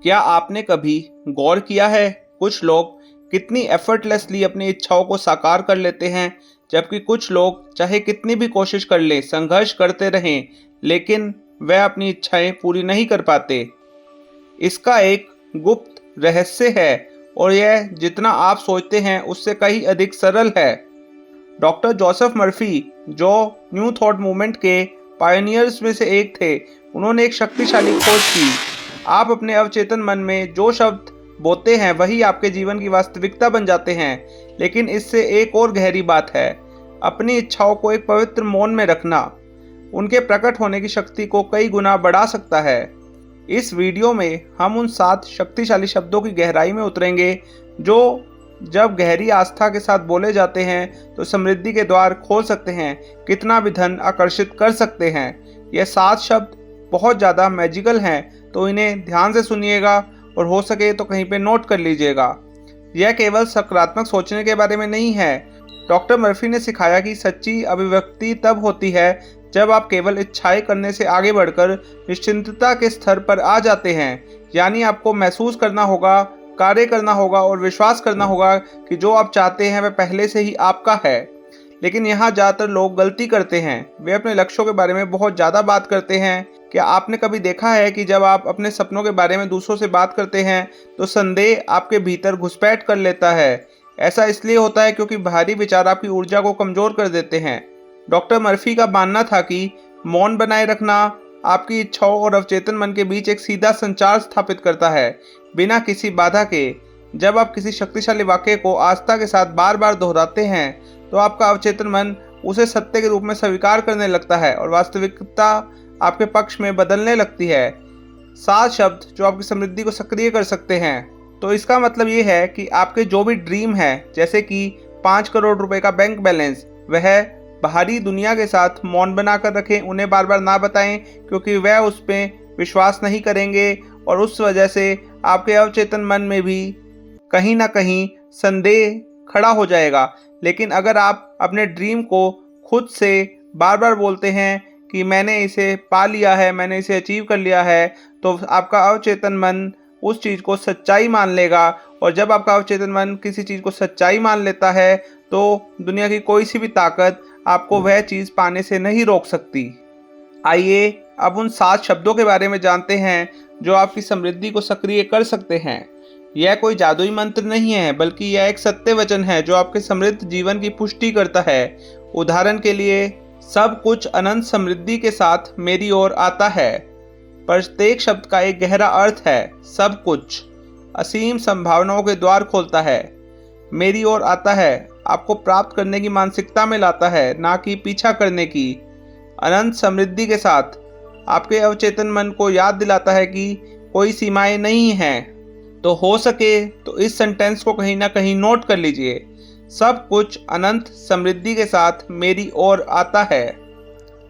क्या आपने कभी गौर किया है कुछ लोग कितनी एफर्टलेसली अपनी इच्छाओं को साकार कर लेते हैं, जबकि कुछ लोग चाहे कितनी भी कोशिश कर लें, संघर्ष करते रहें, लेकिन वह अपनी इच्छाएं पूरी नहीं कर पाते। इसका एक गुप्त रहस्य है और यह जितना आप सोचते हैं उससे कहीं अधिक सरल है। डॉक्टर जोसेफ मर्फी, जो न्यू थॉट मूवमेंट के पायनियर्स में से एक थे, उन्होंने एक शक्तिशाली खोज की। आप अपने अवचेतन मन में जो शब्द बोते हैं वही आपके जीवन की वास्तविकता बन जाते हैं। लेकिन इससे एक और गहरी बात है, अपनी इच्छाओं को एक पवित्र मौन में रखना उनके प्रकट होने की शक्ति को कई गुना बढ़ा सकता है। इस वीडियो में हम उन 7 शक्तिशाली शब्दों की गहराई में उतरेंगे जो जब गहरी आस्था के साथ बोले जाते हैं तो समृद्धि के द्वार खोल सकते हैं, कितना भी धन आकर्षित कर सकते हैं। यह 7 शब्द बहुत ज़्यादा मैजिकल हैं, तो इन्हें ध्यान से सुनिएगा और हो सके तो कहीं पे नोट कर लीजिएगा। यह केवल सकारात्मक सोचने के बारे में नहीं है। डॉक्टर मर्फी ने सिखाया कि सच्ची अभिव्यक्ति तब होती है जब आप केवल इच्छाएं करने से आगे बढ़कर निश्चिंतता के स्तर पर आ जाते हैं। यानी आपको महसूस करना होगा, कार्य करना होगा और विश्वास करना होगा कि जो आप चाहते हैं वह पहले से ही आपका है। लेकिन यहाँ ज़्यादातर लोग गलती करते हैं, वे अपने लक्ष्यों के बारे में बहुत ज़्यादा बात करते हैं। क्या आपने कभी देखा है कि जब आप अपने सपनों के बारे में दूसरों से बात करते हैं तो संदेह आपके भीतर घुसपैठ कर लेता है? ऐसा इसलिए होता है क्योंकि बाहरी विचार आपकी ऊर्जा को कमज़ोर कर देते हैं। डॉक्टर मर्फी का मानना था कि मौन बनाए रखना आपकी इच्छाओं और अवचेतन मन के बीच एक सीधा संचार स्थापित करता है, बिना किसी बाधा के। जब आप किसी शक्तिशाली वाक्य को आस्था के साथ बार बार दोहराते हैं तो आपका अवचेतन मन उसे सत्य के रूप में स्वीकार करने लगता है और वास्तविकता आपके पक्ष में बदलने लगती है। 7 शब्द जो आपकी समृद्धि को सक्रिय कर सकते हैं। तो इसका मतलब ये है कि आपके जो भी ड्रीम है, जैसे कि 5 करोड़ रुपए का बैंक बैलेंस, वह बाहरी दुनिया के साथ मौन बनाकर रखें, उन्हें बार बार ना बताएं, क्योंकि वह उस पर विश्वास नहीं करेंगे और उस वजह से आपके अवचेतन मन में भी कहीं ना कहीं संदेह खड़ा हो जाएगा। लेकिन अगर आप अपने ड्रीम को खुद से बार बार बोलते हैं कि मैंने इसे पा लिया है, मैंने इसे अचीव कर लिया है, तो आपका अवचेतन मन उस चीज़ को सच्चाई मान लेगा। और जब आपका अवचेतन मन किसी चीज़ को सच्चाई मान लेता है तो दुनिया की कोई सी भी ताकत आपको वह चीज़ पाने से नहीं रोक सकती। आइए अब उन 7 शब्दों के बारे में जानते हैं जो आपकी समृद्धि को सक्रिय कर सकते हैं। यह कोई जादुई मंत्र नहीं है, बल्कि यह एक सत्य वचन है जो आपके समृद्ध जीवन की पुष्टि करता है। उदाहरण के लिए, सब कुछ अनंत समृद्धि के साथ मेरी ओर आता है। प्रत्येक शब्द का एक गहरा अर्थ है। सब कुछ असीम संभावनाओं के द्वार खोलता है। मेरी ओर आता है आपको प्राप्त करने की मानसिकता में लाता है, ना कि पीछा करने की। अनंत समृद्धि के साथ आपके अवचेतन मन को याद दिलाता है कि कोई सीमाएं नहीं हैं। तो हो सके तो इस सेंटेंस को कहीं ना कहीं नोट कर लीजिए। सब कुछ अनंत समृद्धि के साथ मेरी ओर आता है।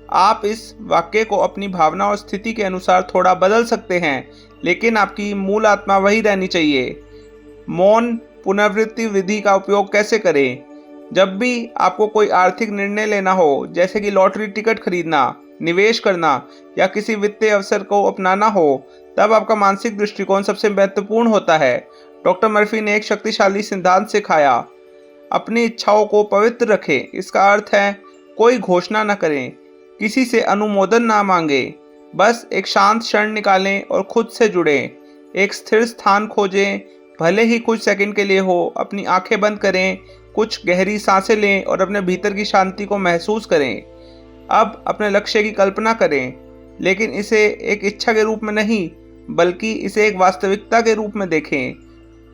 आप इस वाक्य को अपनी भावना और स्थिति के अनुसार थोड़ा बदल सकते हैं, लेकिन आपकी मूल आत्मा वही रहनी चाहिए। मौन पुनरावृत्ति विधि का उपयोग कैसे करें? जब भी आपको कोई आर्थिक निर्णय लेना हो, जैसे कि लॉटरी टिकट खरीदना, निवेश करना या किसी वित्तीय अवसर को अपनाना हो, तब आपका मानसिक दृष्टिकोण सबसे महत्वपूर्ण होता है। डॉक्टर मर्फी ने एक शक्तिशाली सिद्धांत सिखाया, अपनी इच्छाओं को पवित्र रखें। इसका अर्थ है कोई घोषणा न करें, किसी से अनुमोदन ना मांगे, बस एक शांत क्षण निकालें और खुद से जुड़ें। एक स्थिर स्थान खोजें, भले ही कुछ सेकंड के लिए हो। अपनी आंखें बंद करें, कुछ गहरी सांसें लें और अपने भीतर की शांति को महसूस करें। अब अपने लक्ष्य की कल्पना करें, लेकिन इसे एक इच्छा के रूप में नहीं, बल्कि इसे एक वास्तविकता के रूप में देखें।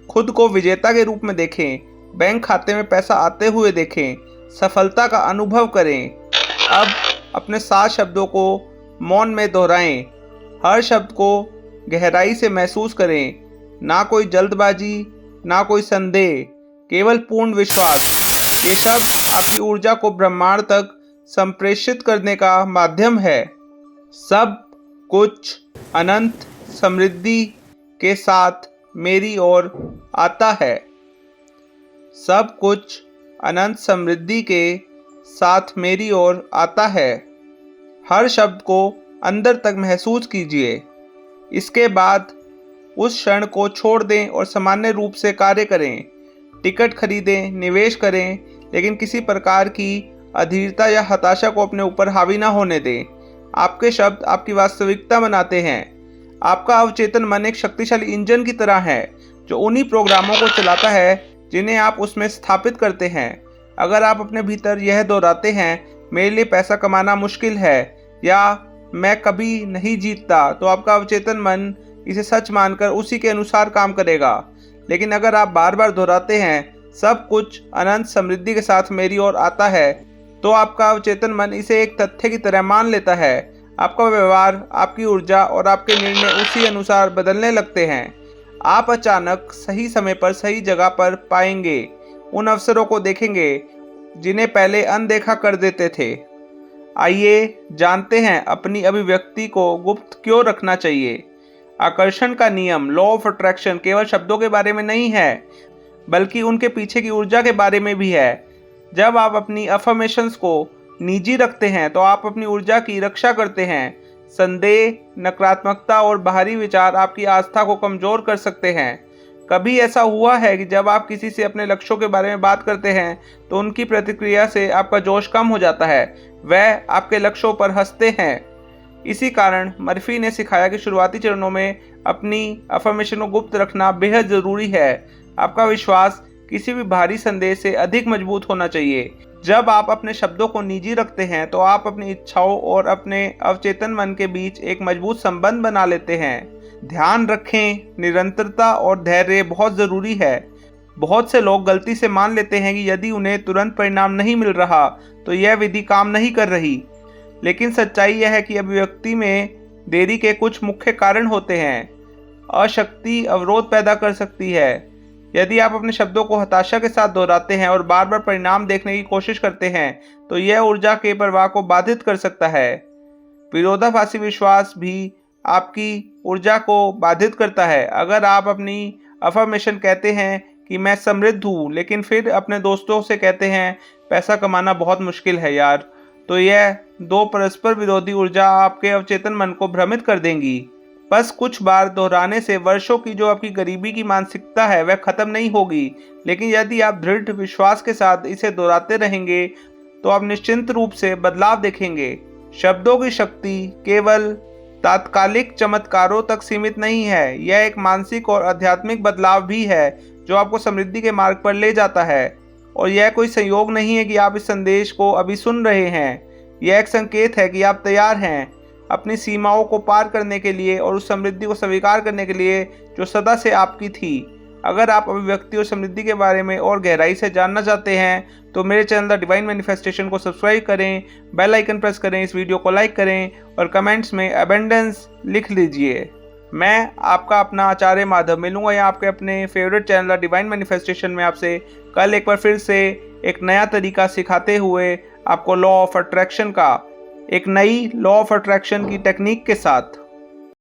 खुद को विजेता के रूप में देखें, बैंक खाते में पैसा आते हुए देखें, सफलता का अनुभव करें। अब अपने 7 शब्दों को मौन में दोहराएं। हर शब्द को गहराई से महसूस करें, ना कोई जल्दबाजी, ना कोई संदेह, केवल पूर्ण विश्वास। ये शब्द आपकी ऊर्जा को ब्रह्मांड तक संप्रेषित करने का माध्यम है। सब कुछ अनंत समृद्धि के साथ मेरी ओर आता है। सब कुछ अनंत समृद्धि के साथ मेरी ओर आता है। हर शब्द को अंदर तक महसूस कीजिए। इसके बाद उस क्षण को छोड़ दें और सामान्य रूप से कार्य करें। टिकट खरीदें, निवेश करें, लेकिन किसी प्रकार की अधीरता या हताशा को अपने ऊपर हावी ना होने दें। आपके शब्द आपकी वास्तविकता बनाते हैं। आपका अवचेतन मन एक शक्तिशाली इंजन की तरह है जो उन्हीं प्रोग्रामों को चलाता है जिन्हें आप उसमें स्थापित करते हैं। अगर आप अपने भीतर यह दोहराते हैं, मेरे लिए पैसा कमाना मुश्किल है या मैं कभी नहीं जीतता, तो आपका अवचेतन मन इसे सच मानकर उसी के अनुसार काम करेगा। लेकिन अगर आप बार बार दोहराते हैं, सब कुछ अनंत समृद्धि के साथ मेरी ओर आता है, तो आपका अवचेतन मन इसे एक तथ्य की तरह मान लेता है। आपका व्यवहार, आपकी ऊर्जा और आपके निर्णय उसी अनुसार बदलने लगते हैं। आप अचानक सही समय पर सही जगह पर पाएंगे, उन अवसरों को देखेंगे जिन्हें पहले अनदेखा कर देते थे। आइए जानते हैं अपनी अभिव्यक्ति को गुप्त क्यों रखना चाहिए। आकर्षण का नियम, लॉ ऑफ अट्रैक्शन, केवल शब्दों के बारे में नहीं है, बल्कि उनके पीछे की ऊर्जा के बारे में भी है। जब आप अपनी अफर्मेशंस को निजी रखते हैं तो आप अपनी ऊर्जा की रक्षा करते हैं। संदेह, नकारात्मकता और बाहरी विचार आपकी आस्था को कमजोर कर सकते हैं। कभी ऐसा हुआ है कि जब आप किसी से अपने लक्ष्यों के बारे में बात करते हैं तो उनकी प्रतिक्रिया से आपका जोश कम हो जाता है, वह आपके लक्ष्यों पर हंसते हैं। इसी कारण मर्फी ने सिखाया कि शुरुआती चरणों में अपनी अफर्मेशन को गुप्त रखना बेहद ज़रूरी है। आपका विश्वास किसी भी बाहरी संदेश से अधिक मजबूत होना चाहिए। जब आप अपने शब्दों को निजी रखते हैं तो आप अपनी इच्छाओं और अपने अवचेतन मन के बीच एक मजबूत संबंध बना लेते हैं। ध्यान रखें, निरंतरता और धैर्य बहुत ज़रूरी है। बहुत से लोग गलती से मान लेते हैं कि यदि उन्हें तुरंत परिणाम नहीं मिल रहा तो यह विधि काम नहीं कर रही। लेकिन सच्चाई यह है कि अभिव्यक्ति में देरी के कुछ मुख्य कारण होते हैं। अशक्ति अवरोध पैदा कर सकती है। यदि आप अपने शब्दों को हताशा के साथ दोहराते हैं और बार बार परिणाम देखने की कोशिश करते हैं तो यह ऊर्जा के प्रवाह को बाधित कर सकता है। विरोधाभासी विश्वास भी आपकी ऊर्जा को बाधित करता है। अगर आप अपनी अफर्मेशन कहते हैं कि मैं समृद्ध हूँ, लेकिन फिर अपने दोस्तों से कहते हैं पैसा कमाना बहुत मुश्किल है यार, तो यह दो परस्पर विरोधी ऊर्जा आपके अवचेतन मन को भ्रमित कर देंगी। बस कुछ बार दोहराने से वर्षों की जो आपकी गरीबी की मानसिकता है वह खत्म नहीं होगी, लेकिन यदि आप दृढ़ विश्वास के साथ इसे दोहराते रहेंगे तो आप निश्चित रूप से बदलाव देखेंगे। शब्दों की शक्ति केवल तात्कालिक चमत्कारों तक सीमित नहीं है, यह एक मानसिक और आध्यात्मिक बदलाव भी है जो आपको समृद्धि के मार्ग पर ले जाता है। और यह कोई संयोग नहीं है कि आप इस संदेश को अभी सुन रहे हैं, यह एक संकेत है कि आप तैयार हैं अपनी सीमाओं को पार करने के लिए और उस समृद्धि को स्वीकार करने के लिए जो सदा से आपकी थी। अगर आप अभिव्यक्ति और समृद्धि के बारे में और गहराई से जानना चाहते हैं तो मेरे चैनल द डिवाइन मैनिफेस्टेशन को सब्सक्राइब करें, बेल आइकन प्रेस करें, इस वीडियो को लाइक करें और कमेंट्स में अबेंडेंस लिख लीजिए। मैं आपका अपना आचार्य माधव मिलूंगा या आपके अपने favourite channel the divine manifestation में आपसे कल एक बार फिर से एक नया तरीका सिखाते हुए आपको लॉ ऑफ अट्रैक्शन का एक नई लॉ ऑफ अट्रैक्शन की टेक्निक के साथ।